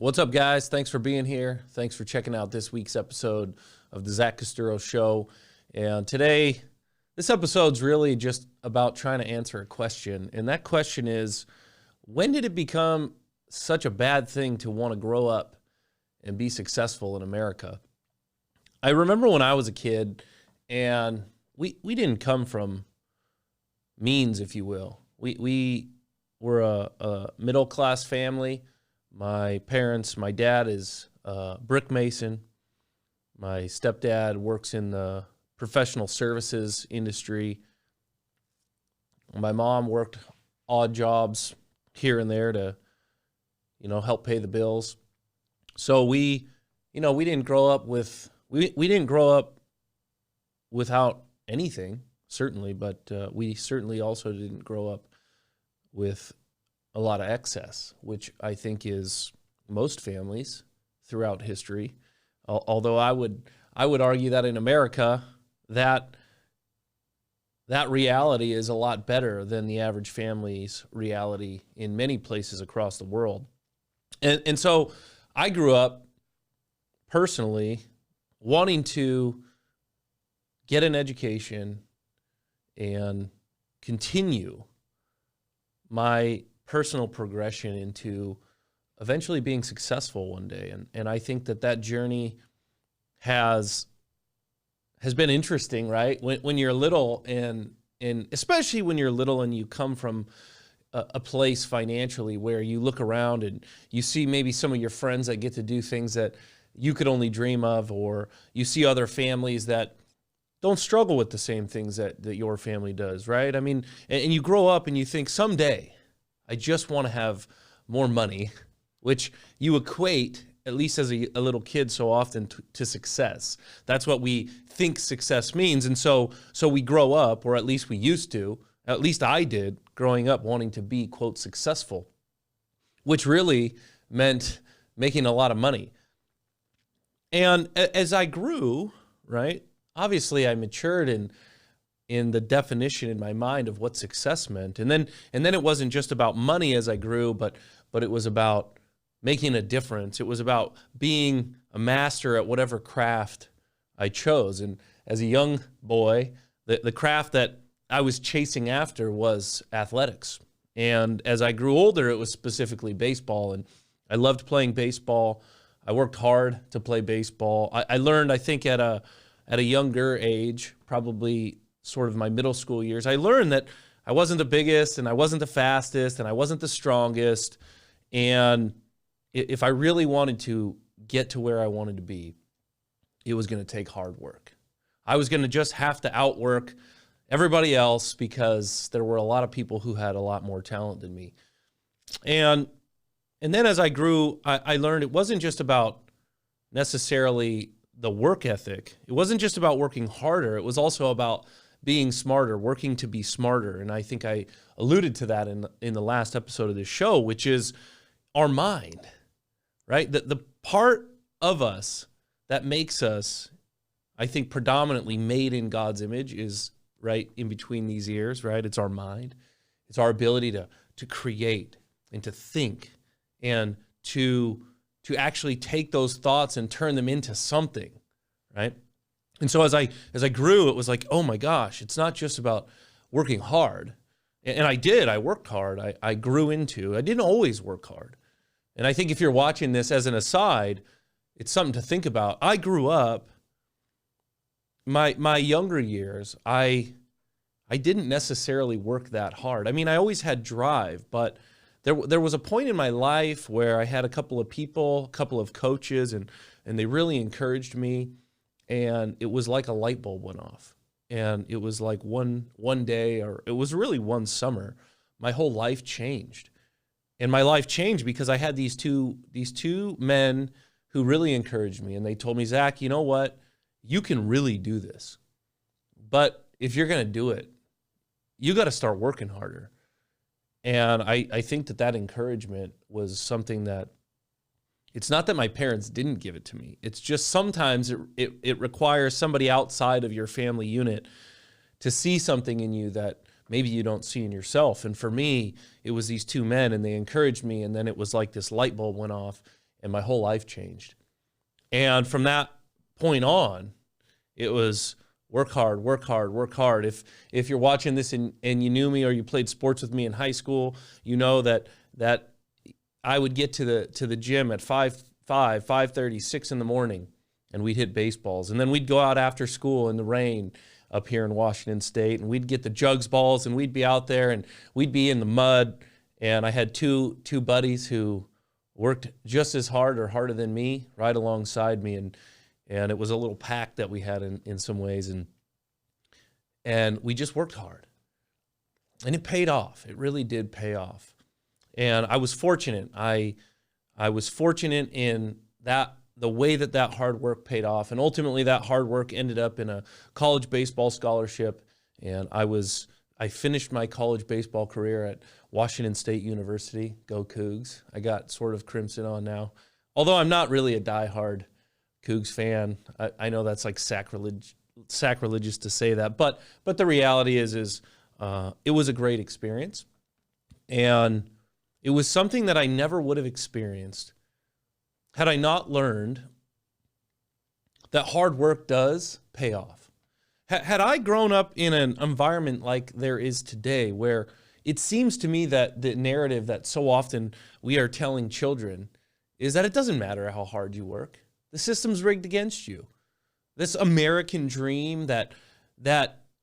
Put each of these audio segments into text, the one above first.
What's up, guys? Thanks for being here. Thanks for checking out this week's episode of the Zach Kosturos Show. And today, this episode's really just about trying to answer a question. And that question is, when did it become such a bad thing to want to grow up and be successful in America? I remember when I was a kid, and we didn't come from means, if you will. We were a middle-class family. My dad is a brick mason. My stepdad works in the professional services industry. My mom worked odd jobs here and there to, help pay the bills. So we didn't grow up we didn't grow up without anything, certainly, but we certainly also didn't grow up with a lot of excess, which I think is most families throughout history. Although I would argue that in America, that reality is a lot better than the average family's reality in many places across the world. And so I grew up personally wanting to get an education and continue my personal progression into eventually being successful one day. And I think that journey has been interesting, right? When you're little and especially when you're little and you come from a place financially where you look around and you see maybe some of your friends that get to do things that you could only dream of, or you see other families that don't struggle with the same things that your family does, right? I mean, and you grow up and you think, someday I just want to have more money, which you equate, at least as a little kid so often, to success. That's what we think success means. And so we grow up, or at least we used to, at least I did, growing up wanting to be, quote, successful, which really meant making a lot of money. And as I grew, right, obviously I matured in the definition in my mind of what success meant. And then it wasn't just about money as I grew, but it was about making a difference. It was about being a master at whatever craft I chose. And as a young boy, the craft that I was chasing after was athletics. And as I grew older, it was specifically baseball. And I loved playing baseball. I worked hard to play baseball. I learned, I think, at a younger age, probably sort of my middle school years, I learned that I wasn't the biggest and I wasn't the fastest and I wasn't the strongest. And if I really wanted to get to where I wanted to be, it was going to take hard work. I was going to just have to outwork everybody else because there were a lot of people who had a lot more talent than me. And then as I grew, I learned it wasn't just about necessarily the work ethic. It wasn't just about working harder. It was also about being smarter, working to be smarter. And I think I alluded to that in the last episode of this show, which is our mind, right? The part of us that makes us, I think, predominantly made in God's image is right in between these ears, right? It's our mind. It's our ability to create and to think and to actually take those thoughts and turn them into something, right? And so as I grew, it was like, oh my gosh, it's not just about working hard. And I worked hard. I didn't always work hard. And I think if you're watching this as an aside, it's something to think about. I grew up, my younger years, I didn't necessarily work that hard. I mean, I always had drive, but there was a point in my life where I had a couple of people, a couple of coaches, and they really encouraged me. And it was like a light bulb went off. And it was like one day, or it was really one summer, my whole life changed. And my life changed because I had these two men who really encouraged me. And they told me, Zach, you know what? You can really do this. But if you're going to do it, you got to start working harder. And I think that encouragement was something that, it's not that my parents didn't give it to me. It's just sometimes it requires somebody outside of your family unit to see something in you that maybe you don't see in yourself. And for me, it was these two men, and they encouraged me, and then it was like this light bulb went off, and my whole life changed. And from that point on, it was work hard, work hard, work hard. If you're watching this and you knew me or you played sports with me in high school, you know that I would get to the gym at 5:30, 6 in the morning, and we'd hit baseballs. And then we'd go out after school in the rain up here in Washington State, and we'd get the jugs balls, and we'd be out there, and we'd be in the mud. And I had two buddies who worked just as hard or harder than me right alongside me, and it was a little pack that we had in some ways, and we just worked hard. And it paid off. It really did pay off. And I was fortunate. I was fortunate in that the way that hard work paid off. And ultimately that hard work ended up in a college baseball scholarship. And I finished my college baseball career at Washington State University. Go Cougs. I got sort of crimson on now. Although I'm not really a diehard Cougs fan. I know that's like sacrilegious to say that, but the reality is it was a great experience, and it was something that I never would have experienced had I not learned that hard work does pay off. Had I grown up in an environment like there is today, where it seems to me that the narrative that so often we are telling children is that it doesn't matter how hard you work. The system's rigged against you. This American dream that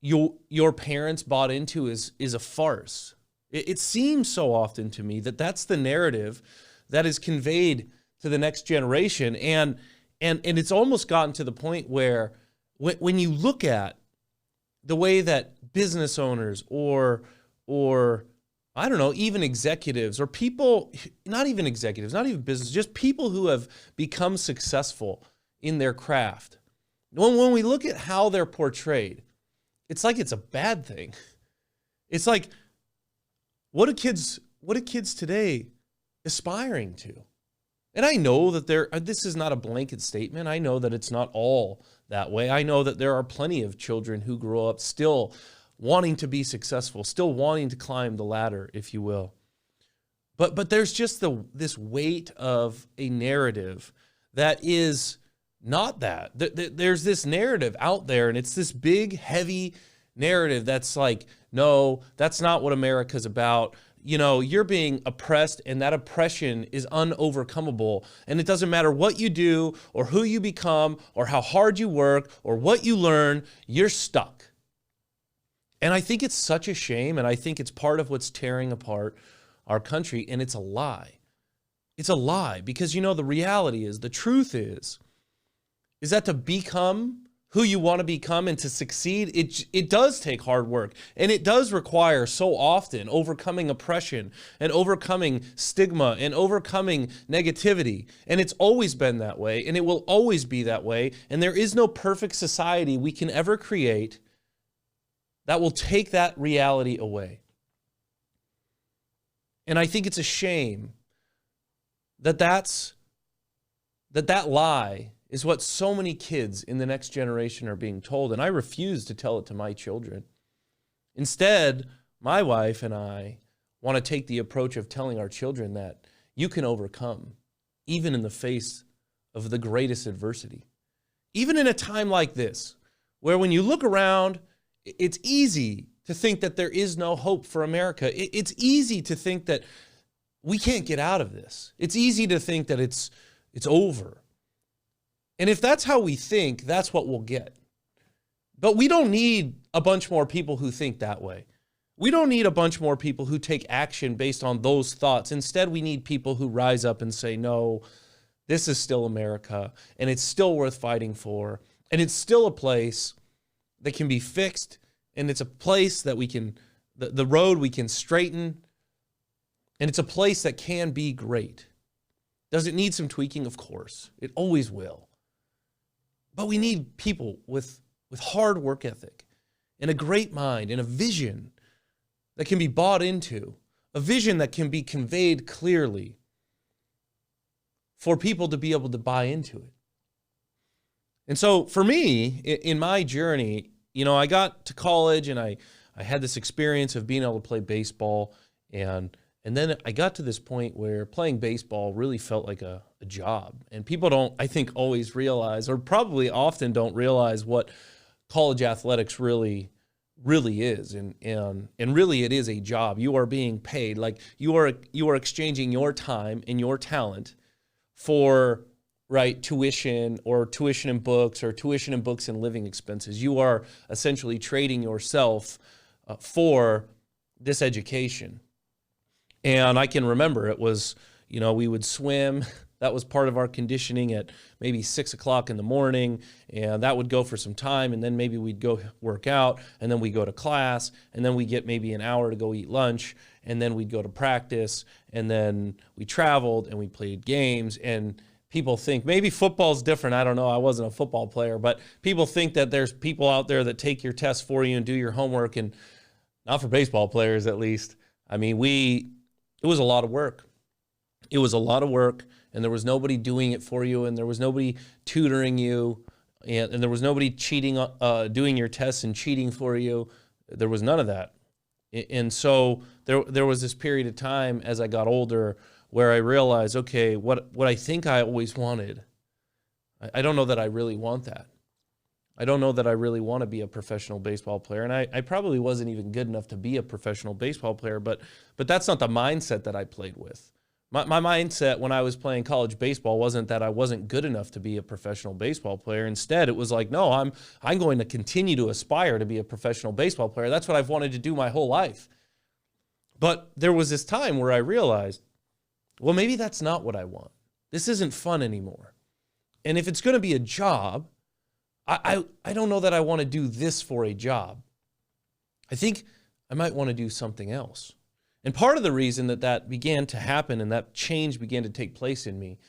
your parents bought into is a farce. It seems so often to me that that's the narrative that is conveyed to the next generation, and it's almost gotten to the point where when you look at the way that business owners or I don't know, even executives or people, not even executives, not even business, just people who have become successful in their craft. When we look at how they're portrayed, it's like it's a bad thing. It's like, what are kids today aspiring to? And I know that this is not a blanket statement. I know that it's not all that way. I know that there are plenty of children who grow up still wanting to be successful, still wanting to climb the ladder, if you will. But there's just this weight of a narrative that is not that. There's this narrative out there, and it's this big, heavy narrative that's like, no, that's not what America's about. You know, you're being oppressed, and that oppression is unovercomable. And it doesn't matter what you do or who you become or how hard you work or what you learn, you're stuck. And I think it's such a shame, and I think it's part of what's tearing apart our country, and it's a lie. It's a lie because, you know, the reality is, the truth is that to become who you want to become and to succeed, it does take hard work, and it does require so often overcoming oppression and overcoming stigma and overcoming negativity. And it's always been that way, and it will always be that way, and there is no perfect society we can ever create that will take that reality away. And I think it's a shame that lie is what so many kids in the next generation are being told, and I refuse to tell it to my children. Instead, my wife and I want to take the approach of telling our children that you can overcome, even in the face of the greatest adversity. Even in a time like this, where when you look around, it's easy to think that there is no hope for America. It's easy to think that we can't get out of this. It's easy to think that it's over. And if that's how we think, that's what we'll get. But we don't need a bunch more people who think that way. We don't need a bunch more people who take action based on those thoughts. Instead, we need people who rise up and say, no, this is still America, and it's still worth fighting for, and it's still a place that can be fixed, and it's a place that we can, the road we can straighten, and it's a place that can be great. Does it need some tweaking? Of course. It always will. But we need people with hard work ethic and a great mind and a vision that can be bought into, a vision that can be conveyed clearly for people to be able to buy into it. And so for me, in my journey, you know, I got to college and I had this experience of being able to play baseball, and And then I got to this point where playing baseball really felt like a job. And people don't, I think, always realize, or probably often don't realize what college athletics really is. And really it is a job. You are being paid. Like you are exchanging your time and your talent for tuition or tuition in books or tuition in books and living expenses. You are essentially trading yourself for this education. And I can remember it was, we would swim. That was part of our conditioning at maybe 6 o'clock in the morning. And that would go for some time. And then maybe we'd go work out. And then we'd go to class. And then we'd get maybe an hour to go eat lunch. And then we'd go to practice. And then we traveled and we played games. And people think maybe football's different. I don't know. I wasn't a football player. But people think that there's people out there that take your tests for you and do your homework. And not for baseball players, at least. I mean, it was a lot of work. It was a lot of work, and there was nobody doing it for you, and there was nobody tutoring you, and there was nobody cheating, doing your tests and cheating for you. There was none of that. And so there was this period of time as I got older where I realized, okay, what I think I always wanted, I don't know that I really want that. I don't know that I really want to be a professional baseball player. And I probably wasn't even good enough to be a professional baseball player, but that's not the mindset that I played with. My mindset when I was playing college baseball wasn't that I wasn't good enough to be a professional baseball player. Instead, it was like, no, I'm going to continue to aspire to be a professional baseball player. That's what I've wanted to do my whole life. But there was this time where I realized, well, maybe that's not what I want. This isn't fun anymore. And if it's going to be a job, I don't know that I want to do this for a job. I think I might want to do something else. And part of the reason that began to happen and that change began to take place in me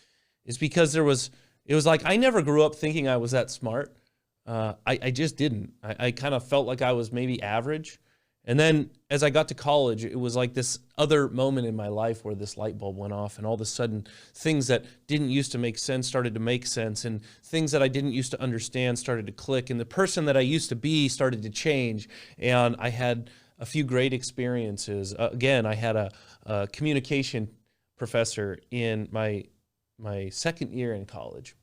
is because it was like I never grew up thinking I was that smart. I just didn't. I kind of felt like I was maybe average. And then as I got to college, it was like this other moment in my life where this light bulb went off, and all of a sudden things that didn't used to make sense started to make sense, and things that I didn't used to understand started to click, and the person that I used to be started to change. And I had a few great experiences. Again, I had a communication professor in my second year in college,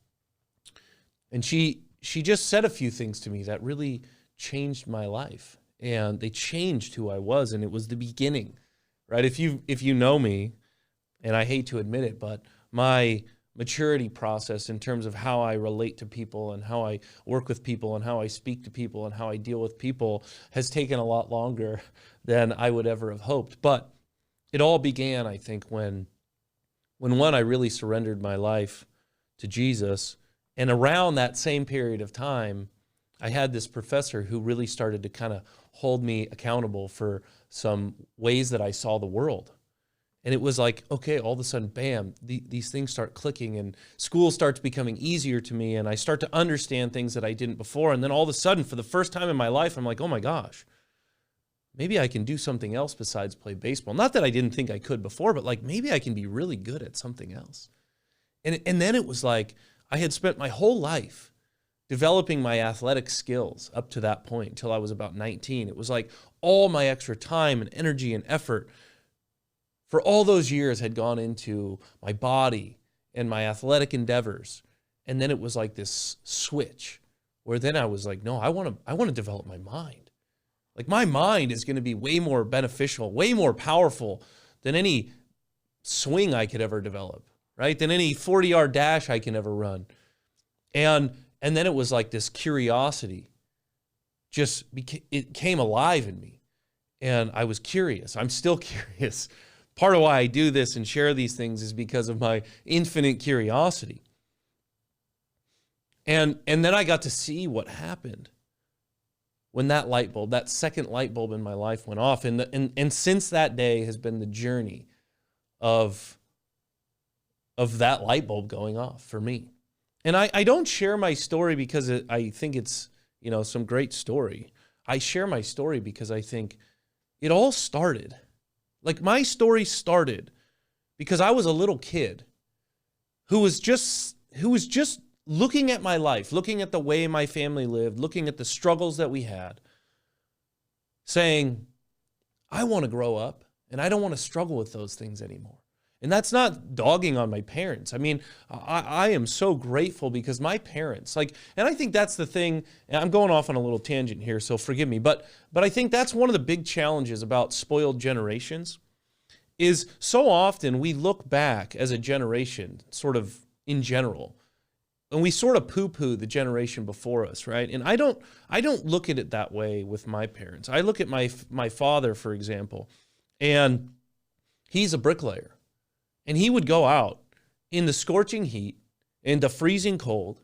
and she just said a few things to me that really changed my life. And they changed who I was, and it was the beginning, right? If you know me, and I hate to admit it, but my maturity process in terms of how I relate to people and how I work with people and how I speak to people and how I deal with people has taken a lot longer than I would ever have hoped. But it all began, I think, when I really surrendered my life to Jesus. And around that same period of time, I had this professor who really started to kind of hold me accountable for some ways that I saw the world. And it was like, okay, all of a sudden, bam, these things start clicking, and school starts becoming easier to me, and I start to understand things that I didn't before. And then all of a sudden, for the first time in my life, I'm like, oh my gosh, maybe I can do something else besides play baseball. Not that I didn't think I could before, but like maybe I can be really good at something else. And then it was like I had spent my whole life developing my athletic skills up to that point until I was about 19. It was like all my extra time and energy and effort for all those years had gone into my body and my athletic endeavors. And then it was like this switch where then I was like, no, I want to develop my mind. Like my mind is going to be way more beneficial, way more powerful than any swing I could ever develop, right? Than any 40-yard dash I can ever run. And then it was like this curiosity it came alive in me. And I was curious. I'm still curious. Part of why I do this and share these things is because of my infinite curiosity. And then I got to see what happened when that light bulb, that second light bulb in my life went off. And since that day has been the journey of that light bulb going off for me. And I don't share my story because I think it's, some great story. I share my story because I think it all started. Like my story started because I was a little kid who was just looking at my life, looking at the way my family lived, looking at the struggles that we had, saying, I want to grow up And I don't want to struggle with those things anymore. And that's not dogging on my parents. I mean, I am so grateful because my parents, like, and I think that's the thing, and I'm going off on a little tangent here, so forgive me, but I think that's one of the big challenges about spoiled generations is so often we look back as a generation, sort of in general, and we sort of poo-poo the generation before us, right? And I don't look at it that way with my parents. I look at my father, for example, and he's a bricklayer. And he would go out in the scorching heat, in the freezing cold,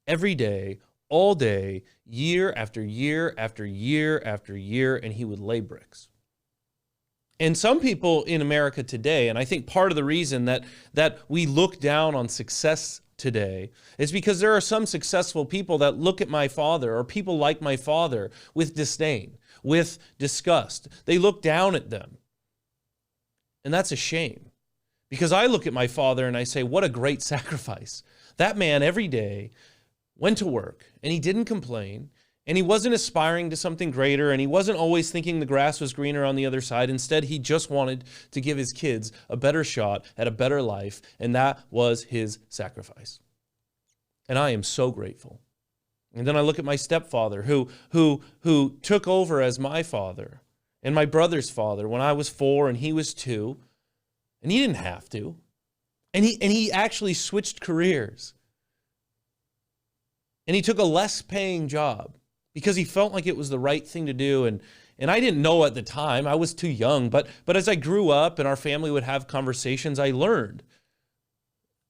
every day, all day, year after year after year after year, and he would lay bricks. And some people in America today, and I think part of the reason that we look down on success today is because there are some successful people that look at my father or people like my father with disdain, with disgust. They look down at them. And that's a shame. Because I look at my father and I say, what a great sacrifice. That man every day went to work and he didn't complain and he wasn't aspiring to something greater and he wasn't always thinking the grass was greener on the other side. Instead, he just wanted to give his kids a better shot at a better life, and that was his sacrifice. And I am so grateful. And then I look at my stepfather who took over as my father and my brother's father when I was 4 and he was 2. And he didn't have to. And he actually switched careers. And he took a less paying job because he felt like it was the right thing to do. And I didn't know at the time. I was too young. But as I grew up and our family would have conversations, I learned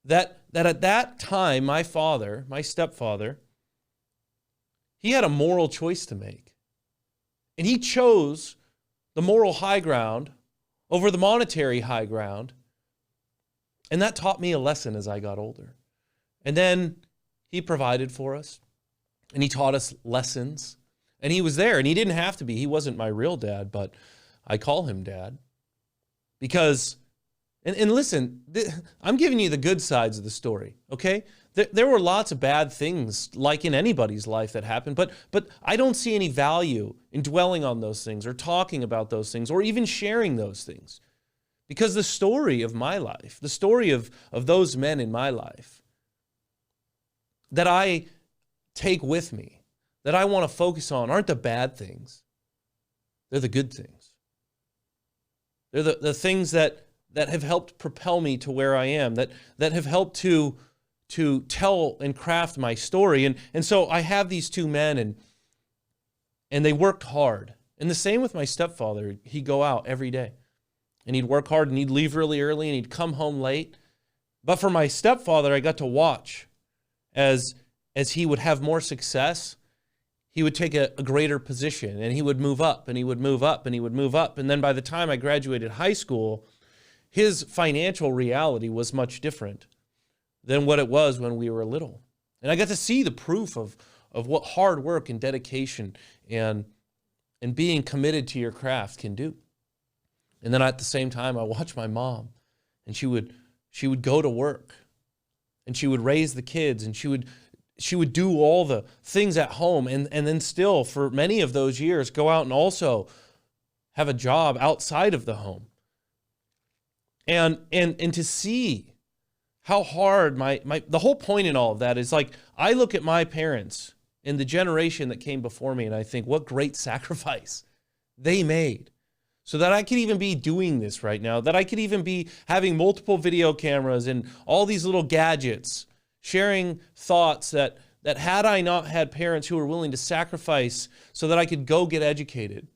that at that time, my father, my stepfather, he had a moral choice to make. And he chose the moral high ground over the monetary high ground. And that taught me a lesson as I got older. And then he provided for us. And he taught us lessons. And he was there. And he didn't have to be. He wasn't my real dad, but I call him dad. Because, and listen, I'm giving you the good sides of the story, okay? There were lots of bad things, like in anybody's life, that happened, but I don't see any value in dwelling on those things or talking about those things or even sharing those things. Because the story of my life, the story of those men in my life that I take with me, that I want to focus on, aren't the bad things. They're the good things. They're the things that have helped propel me to where I am, that have helped to tell and craft my story. And so I have these two men and they worked hard. And the same with my stepfather. He'd go out every day and he'd work hard and he'd leave really early and he'd come home late. But for my stepfather, I got to watch as he would have more success. He would take a greater position and he would move up and he would move up and he would move up. And then by the time I graduated high school, his financial reality was much different than what it was when we were little. And I got to see the proof of what hard work and dedication and being committed to your craft can do. And then at the same time, I watched my mom, and she would go to work, and she would raise the kids, and she would do all the things at home, and then still, for many of those years, go out and also have a job outside of the home. And to see how hard the whole point in all of that is, like, I look at my parents and the generation that came before me and I think, what great sacrifice they made so that I could even be doing this right now, that I could even be having multiple video cameras and all these little gadgets, sharing thoughts that had I not had parents who were willing to sacrifice so that I could go get educated,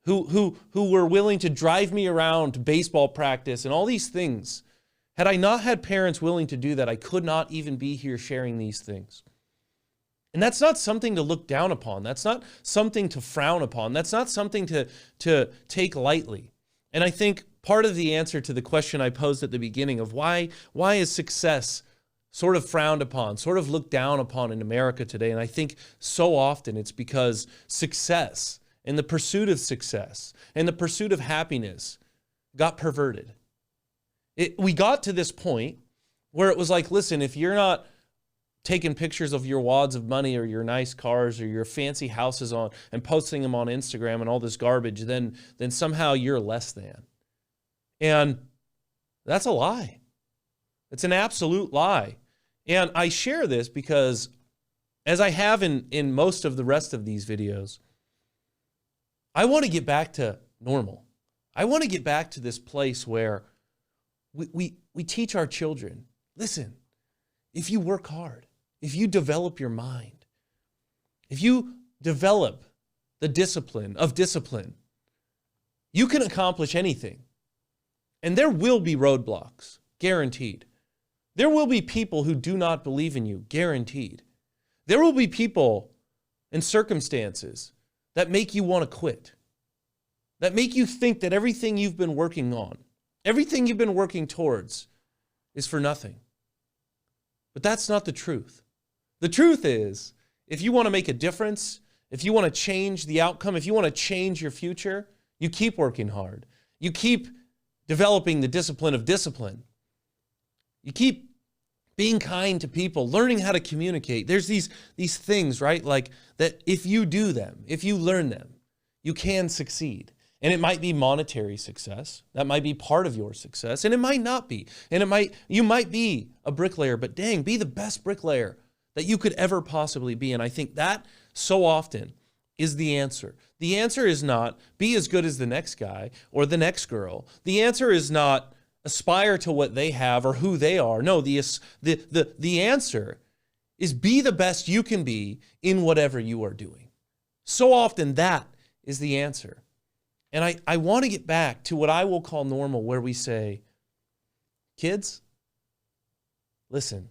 who were willing to drive me around to baseball practice and all these things. Had I not had parents willing to do that, I could not even be here sharing these things. And that's not something to look down upon. That's not something to frown upon. That's not something to take lightly. And I think part of the answer to the question I posed at the beginning of why is success sort of frowned upon, sort of looked down upon in America today, and I think so often it's because success and the pursuit of success and the pursuit of happiness got perverted. We got to this point where it was like, listen, if you're not taking pictures of your wads of money or your nice cars or your fancy houses on and posting them on Instagram and all this garbage, then somehow you're less than. And that's a lie. It's an absolute lie. And I share this because, as I have in most of the rest of these videos, I want to get back to normal. I want to get back to this place where we teach our children, listen, if you work hard, if you develop your mind, if you develop the discipline of discipline, you can accomplish anything. And there will be roadblocks, guaranteed. There will be people who do not believe in you, guaranteed. There will be people and circumstances that make you want to quit, that make you think that everything you've been working on, everything you've been working towards is for nothing. But that's not the truth. The truth is, if you want to make a difference, if you want to change the outcome, if you want to change your future, you keep working hard. You keep developing the discipline of discipline. You keep being kind to people, learning how to communicate. There's these things, right? Like that if you do them, if you learn them, you can succeed. And it might be monetary success. That might be part of your success. And it might not be. And you might be a bricklayer, but dang, be the best bricklayer that you could ever possibly be. And I think that so often is the answer. The answer is not be as good as the next guy or the next girl. The answer is not aspire to what they have or who they are. No, the answer is be the best you can be in whatever you are doing. So often that is the answer. And I want to get back to what I will call normal, where we say, kids, listen,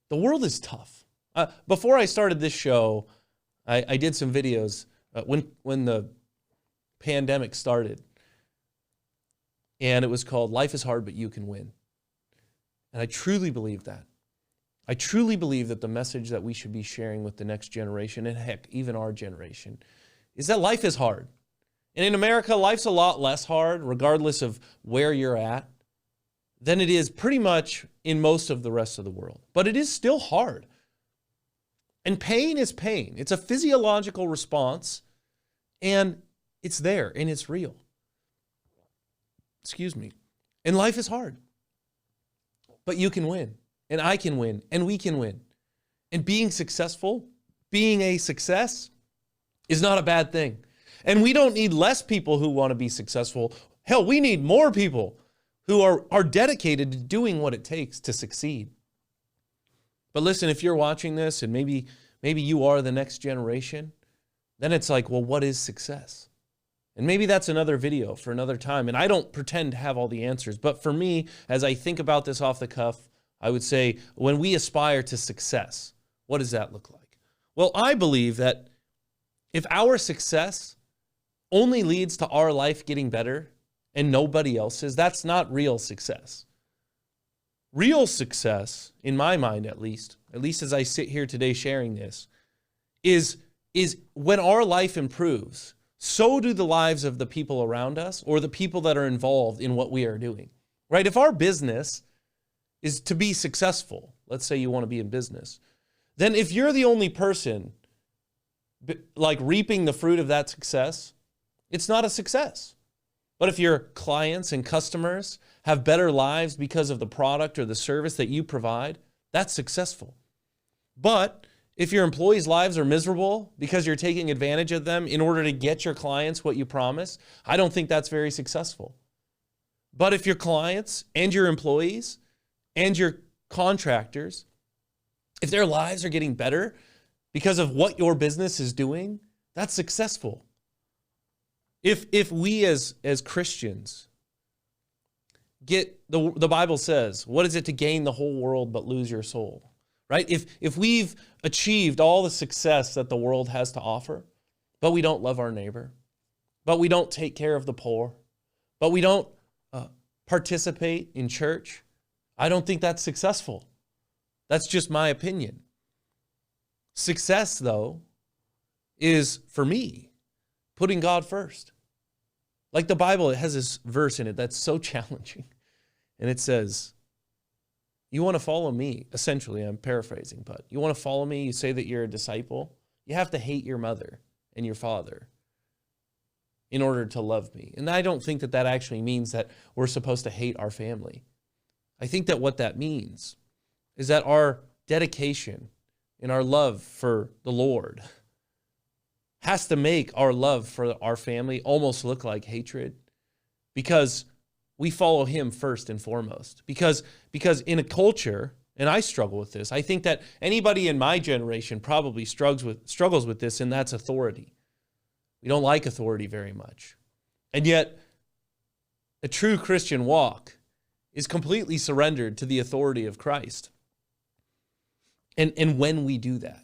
the world is tough. Before I started this show, I did some videos when the pandemic started. And it was called Life is Hard, But You Can Win. And I truly believe that. I truly believe that the message that we should be sharing with the next generation, and heck, even our generation, is that life is hard. And in America, life's a lot less hard, regardless of where you're at, than it is pretty much in most of the rest of the world. But it is still hard. And pain is pain. It's a physiological response, and it's there, and it's real. Excuse me. And life is hard. But you can win, and I can win, and we can win. And being successful, being a success, is not a bad thing. And we don't need less people who want to be successful. Hell, we need more people who are dedicated to doing what it takes to succeed. But listen, if you're watching this and maybe you are the next generation, then it's like, well, what is success? And maybe that's another video for another time. And I don't pretend to have all the answers. But for me, as I think about this off the cuff, I would say when we aspire to success, what does that look like? Well, I believe that if our success only leads to our life getting better and nobody else's, that's not real success. Real success, in my mind at least as I sit here today sharing this, is when our life improves, so do the lives of the people around us or the people that are involved in what we are doing, right? If our business is to be successful, let's say you want to be in business, then if you're the only person like reaping the fruit of that success, it's not a success. But if your clients and customers have better lives because of the product or the service that you provide, that's successful. But if your employees' lives are miserable because you're taking advantage of them in order to get your clients what you promise, I don't think that's very successful. But if your clients and your employees and your contractors, if their lives are getting better because of what your business is doing, that's successful. If we as Christians get, the Bible says, what is it to gain the whole world but lose your soul, right? If we've achieved all the success that the world has to offer, but we don't love our neighbor, but we don't take care of the poor, but we don't participate in church, I don't think that's successful. That's just my opinion. Success, though, is, for me, putting God first. Like the Bible, it has this verse in it that's so challenging. And it says, you want to follow me, essentially, I'm paraphrasing, but you want to follow me, you say that you're a disciple, you have to hate your mother and your father. in order to love me. And I don't think that that actually means that we're supposed to hate our family. I think that what that means is that our dedication and our love for the Lord has to make our love for our family almost look like hatred, because we follow him first and foremost. Because in a culture, and I struggle with this, I think that anybody in my generation probably struggles with this, and that's authority. We don't like authority very much. And yet, a true Christian walk is completely surrendered to the authority of Christ. And when we do that,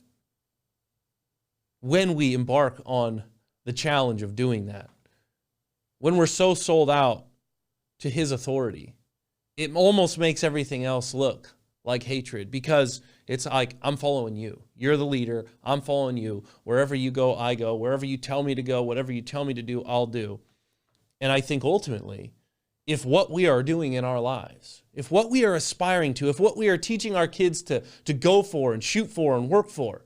when we embark on the challenge of doing that, when we're so sold out to his authority, it almost makes everything else look like hatred, because it's like, I'm following you. You're the leader. I'm following you. Wherever you go, I go. Wherever you tell me to go, whatever you tell me to do, I'll do. And I think ultimately, if what we are doing in our lives, if what we are aspiring to, if what we are teaching our kids to go for and shoot for and work for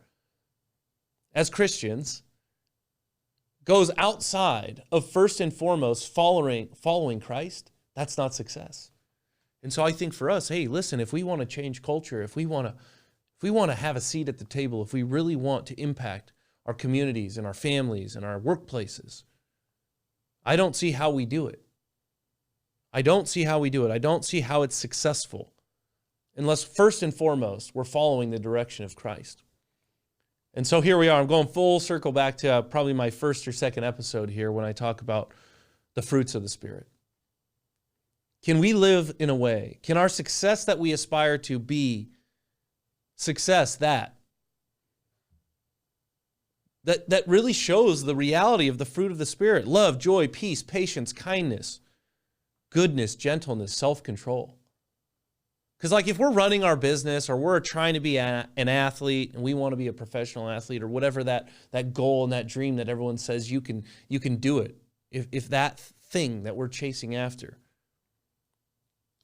as Christians goes outside of first and foremost following Christ, that's not success. And so I think for us, hey, listen, if we want to change culture, if we want to have a seat at the table, if we really want to impact our communities and our families and our workplaces, I don't see how we do it. I don't see how we do it. I don't see how it's successful unless first and foremost we're following the direction of Christ. And so here we are. I'm going full circle back to probably my first or second episode here when I talk about the fruits of the Spirit. Can we live in a way, can our success that we aspire to be success that really shows the reality of the fruit of the Spirit? Love, joy, peace, patience, kindness, goodness, gentleness, self-control. Because like if we're running our business or we're trying to be an athlete and we want to be a professional athlete or whatever that goal and that dream that everyone says you can do it, if that thing that we're chasing after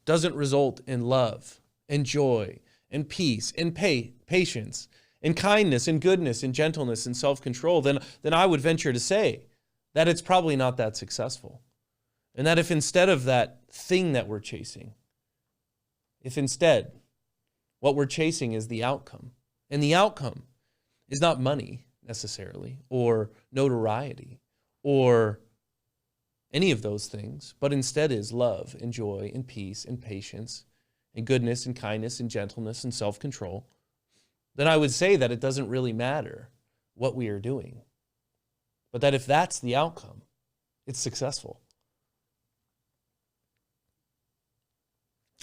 doesn't result in love and joy and peace and patience and kindness and goodness and gentleness and self-control, then I would venture to say that it's probably not that successful. And that if instead of that thing that we're chasing, if instead what we're chasing is the outcome, and the outcome is not money necessarily, or notoriety, or any of those things, but instead is love and joy and peace and patience and goodness and kindness and gentleness and self-control, then I would say that it doesn't really matter what we are doing. But that if that's the outcome, it's successful.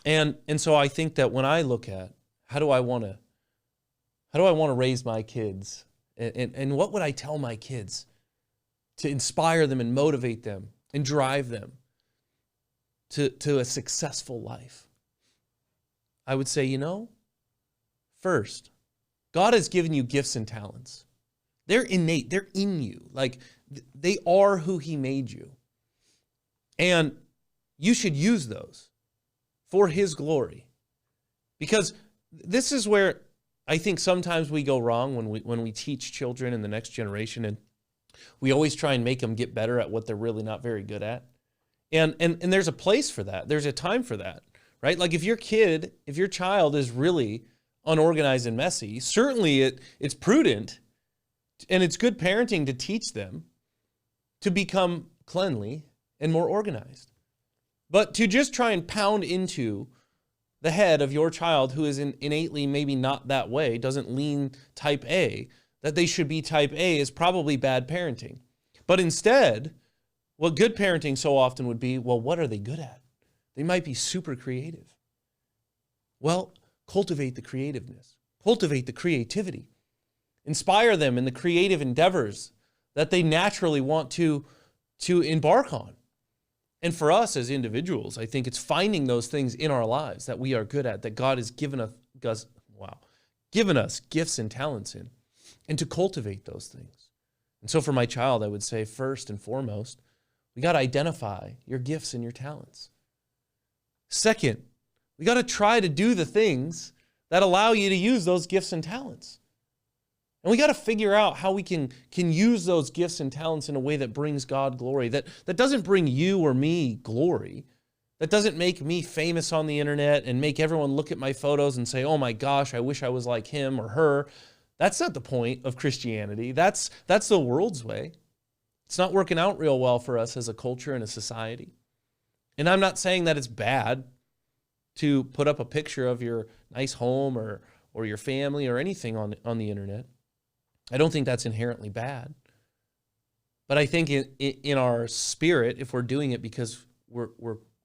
And so I think that when I look at how do I want to raise my kids, and what would I tell my kids to inspire them and motivate them and drive them to a successful life, I would say, first, God has given you gifts and talents. They're innate. They're in you. Like, they are who he made you. And you should use those for his glory. Because this is where I think sometimes we go wrong when we teach children in the next generation, and we always try and make them get better at what they're really not very good at. And there's a place for that. There's a time for that, right? Like if your child is really unorganized and messy, certainly it's prudent and it's good parenting to teach them to become cleanly and more organized. But to just try and pound into the head of your child who is innately maybe not that way, doesn't lean type A, that they should be type A is probably bad parenting. But instead, what good parenting so often would be, well, what are they good at? They might be super creative. Well, cultivate the creativeness. Cultivate the creativity. Inspire them in the creative endeavors that they naturally want to embark on. And for us as individuals, I think it's finding those things in our lives that we are good at, that God has given us gifts and talents in, and to cultivate those things. And so for my child, I would say first and foremost, we got to identify your gifts and your talents. Second, we got to try to do the things that allow you to use those gifts and talents. And we got to figure out how we can use those gifts and talents in a way that brings God glory, that doesn't bring you or me glory, that doesn't make me famous on the internet and make everyone look at my photos and say, oh my gosh, I wish I was like him or her. That's not the point of Christianity. That's the world's way. It's not working out real well for us as a culture and a society. And I'm not saying that it's bad to put up a picture of your nice home or your family or anything on the internet. I don't think that's inherently bad. But I think in our spirit, if we're doing it because we're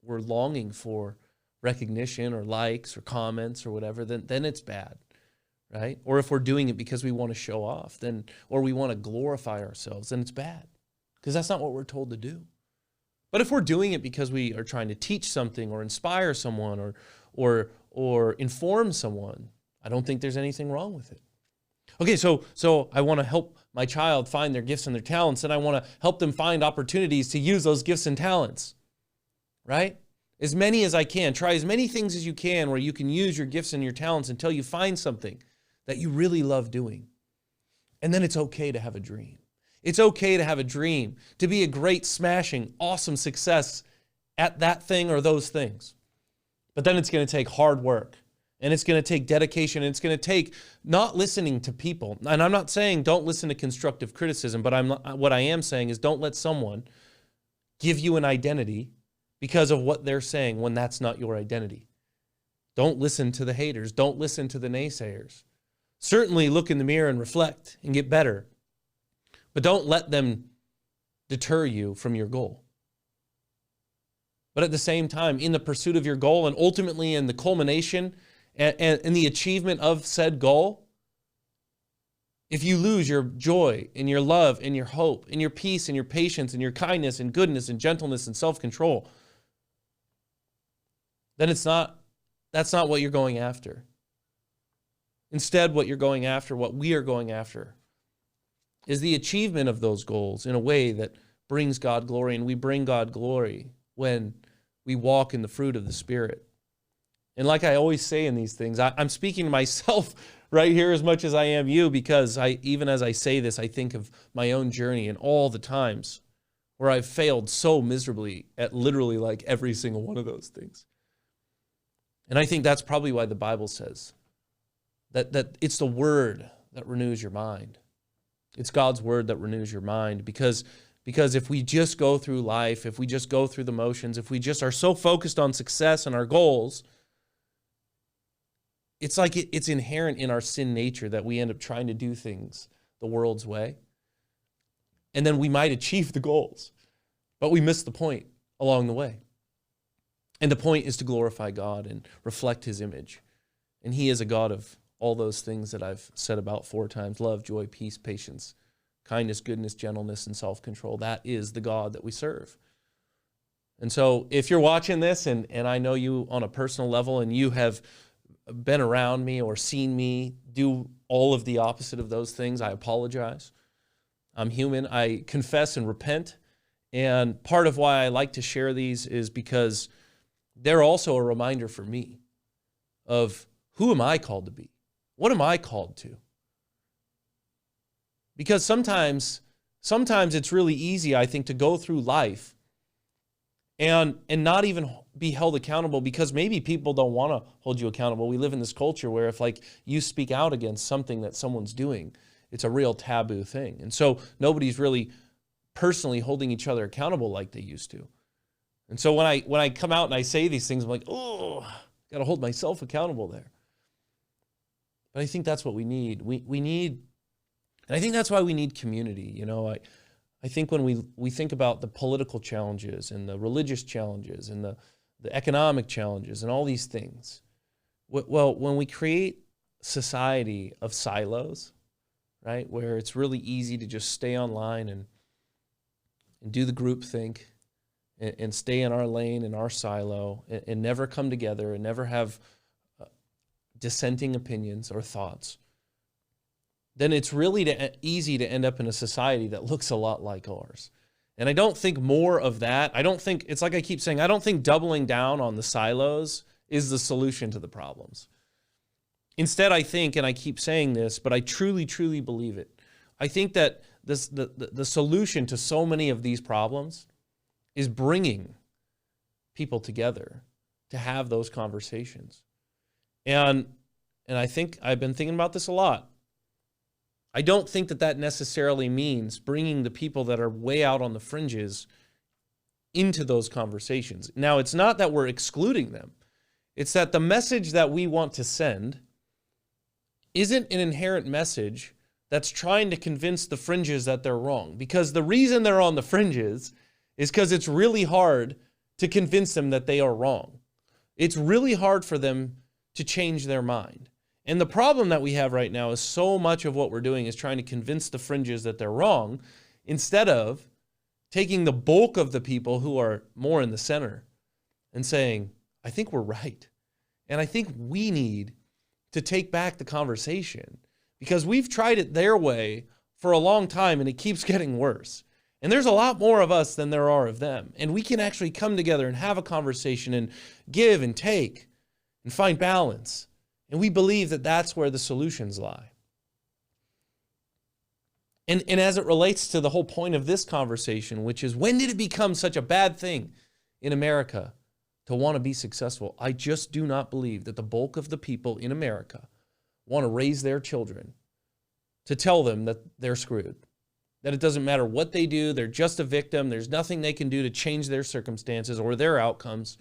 longing for recognition or likes or comments or whatever, then it's bad, right? Or if we're doing it because we want to show off, or we want to glorify ourselves, then it's bad, because that's not what we're told to do. But if we're doing it because we are trying to teach something or inspire someone or inform someone, I don't think there's anything wrong with it. Okay, so I want to help my child find their gifts and their talents, and I want to help them find opportunities to use those gifts and talents, right? As many as I can. Try as many things as you can where you can use your gifts and your talents until you find something that you really love doing. And then it's okay to have a dream. It's okay to have a dream, to be a great, smashing, awesome success at that thing or those things. But then it's going to take hard work. And it's going to take dedication, and it's going to take not listening to people. And I'm not saying don't listen to constructive criticism, but what I am saying is don't let someone give you an identity because of what they're saying when that's not your identity. Don't listen to the haters. Don't listen to the naysayers. Certainly look in the mirror and reflect and get better. But don't let them deter you from your goal. But at the same time, in the pursuit of your goal and ultimately in the culmination and the achievement of said goal, if you lose your joy and your love and your hope and your peace and your patience and your kindness and goodness and gentleness and self-control, then that's not what you're going after. Instead, what you're going after, what we are going after, is the achievement of those goals in a way that brings God glory, and we bring God glory when we walk in the fruit of the Spirit. And like I always say in these things, I'm speaking to myself right here as much as I am you, because even as I say this, I think of my own journey and all the times where I've failed so miserably at literally like every single one of those things. And I think that's probably why the Bible says that it's the Word that renews your mind. It's God's Word that renews your mind, because if we just go through life, if we just go through the motions, if we just are so focused on success and our goals, it's like it's inherent in our sin nature that we end up trying to do things the world's way. And then we might achieve the goals, but we miss the point along the way. And the point is to glorify God and reflect His image. And He is a God of all those things that I've said about 4 times: love, joy, peace, patience, kindness, goodness, gentleness, and self-control. That is the God that we serve. And so if you're watching this, and I know you on a personal level, and you have been around me or seen me do all of the opposite of those things, I apologize. I'm human. I confess and repent. And part of why I like to share these is because they're also a reminder for me of who am I called to be? What am I called to? Because sometimes it's really easy, I think, to go through life and not even be held accountable, because maybe people don't want to hold you accountable. We live in this culture where if like you speak out against something that someone's doing, it's a real taboo thing. And so nobody's really personally holding each other accountable like they used to. And so when I come out and I say these things, I'm like, oh, got to hold myself accountable there. But I think that's what we need. We need, and I think that's why we need community. You know, I think when we think about the political challenges and the religious challenges and the economic challenges and all these things, well, when we create society of silos, right, where it's really easy to just stay online and do the groupthink and stay in our lane, in our silo, and never come together and never have dissenting opinions or thoughts, then it's really easy to end up in a society that looks a lot like ours. And I don't think more of that, I don't think, it's like I keep saying, I don't think doubling down on the silos is the solution to the problems. Instead, I think, and I keep saying this, but I truly, truly believe it. I think that the solution to so many of these problems is bringing people together to have those conversations. And I think I've been thinking about this a lot. I don't think that necessarily means bringing the people that are way out on the fringes into those conversations. Now, it's not that we're excluding them. It's that the message that we want to send isn't an inherent message that's trying to convince the fringes that they're wrong. Because the reason they're on the fringes is because it's really hard to convince them that they are wrong. It's really hard for them to change their mind. And the problem that we have right now is so much of what we're doing is trying to convince the fringes that they're wrong instead of taking the bulk of the people who are more in the center and saying, I think we're right. And I think we need to take back the conversation because we've tried it their way for a long time and it keeps getting worse. And there's a lot more of us than there are of them. And we can actually come together and have a conversation and give and take and find balance. And we believe that that's where the solutions lie. And as it relates to the whole point of this conversation, which is when did it become such a bad thing in America to want to be successful? I just do not believe that the bulk of the people in America want to raise their children to tell them that they're screwed, that it doesn't matter what they do, they're just a victim, there's nothing they can do to change their circumstances or their outcomes,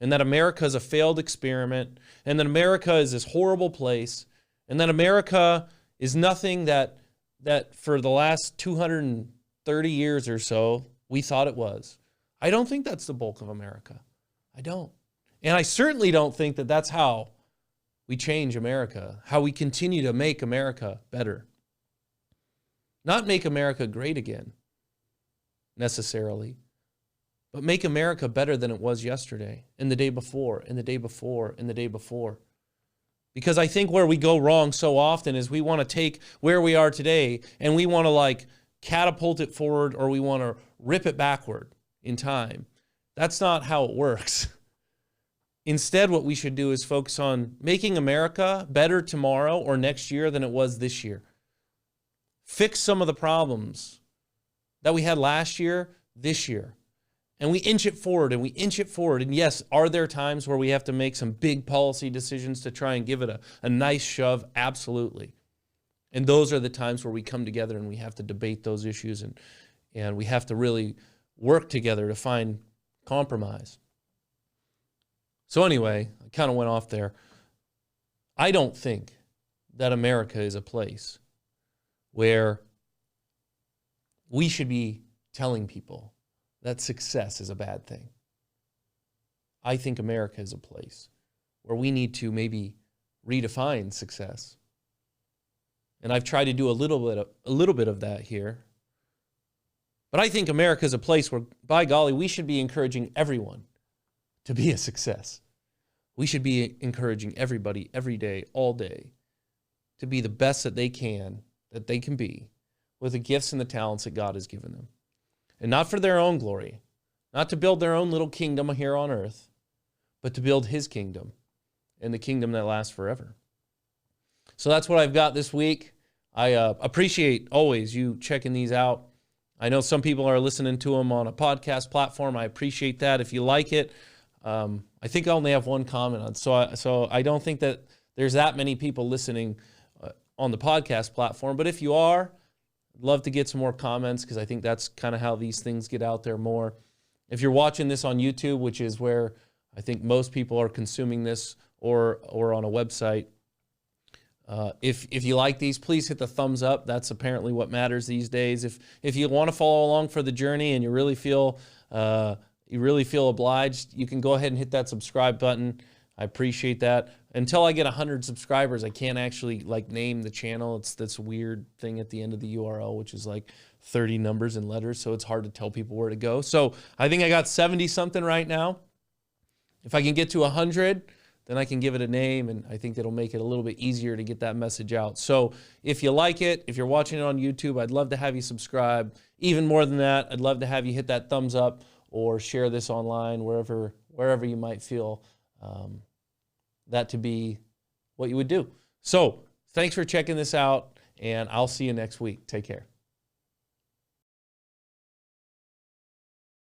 and that America is a failed experiment, and that America is this horrible place, and that America is nothing that for the last 230 years or so we thought it was. I don't think that's the bulk of America. I don't. And I certainly don't think that that's how we change America, how we continue to make America better. Not make America great again, necessarily, but make America better than it was yesterday, and the day before, and the day before, and the day before. Because I think where we go wrong so often is we want to take where we are today and we want to catapult it forward or we want to rip it backward in time. That's not how it works. Instead, what we should do is focus on making America better tomorrow or next year than it was this year. Fix some of the problems that we had last year, this year. And we inch it forward and we inch it forward. And yes, are there times where we have to make some big policy decisions to try and give it a nice shove? Absolutely. And those are the times where we come together and we have to debate those issues and we have to really work together to find compromise. So anyway, I kind of went off there. I don't think that America is a place where we should be telling people that success is a bad thing. I think America is a place where we need to maybe redefine success. And I've tried to do a little bit of that here. But I think America is a place where, by golly, we should be encouraging everyone to be a success. We should be encouraging everybody every day, all day, to be the best that they can be with the gifts and the talents that God has given them. And not for their own glory, not to build their own little kingdom here on earth, but to build his kingdom and the kingdom that lasts forever. So that's what I've got this week. I appreciate always you checking these out. I know some people are listening to them on a podcast platform. I appreciate that. If you like it, I think I only have one comment on. So I don't think that there's that many people listening on the podcast platform. But if you are, I'd love to get some more comments because I think that's kind of how these things get out there more. If you're watching this on YouTube, which is where I think most people are consuming this, or on a website, if you like these, please hit the thumbs up. That's apparently what matters these days. If you want to follow along for the journey and you really feel obliged, you can go ahead and hit that subscribe button. I appreciate that. Until I get 100 subscribers, I can't actually name the channel. It's this weird thing at the end of the URL, which is 30 numbers and letters, so it's hard to tell people where to go. So I think I got 70 something right now. If I can get to 100, then I can give it a name, and I think it'll make it a little bit easier to get that message out. So if you like it, if you're watching it on YouTube, I'd love to have you subscribe. Even more than that, I'd love to have you hit that thumbs up or share this online, wherever you might feel that to be what you would do. So thanks for checking this out, and I'll see you next week. Take care.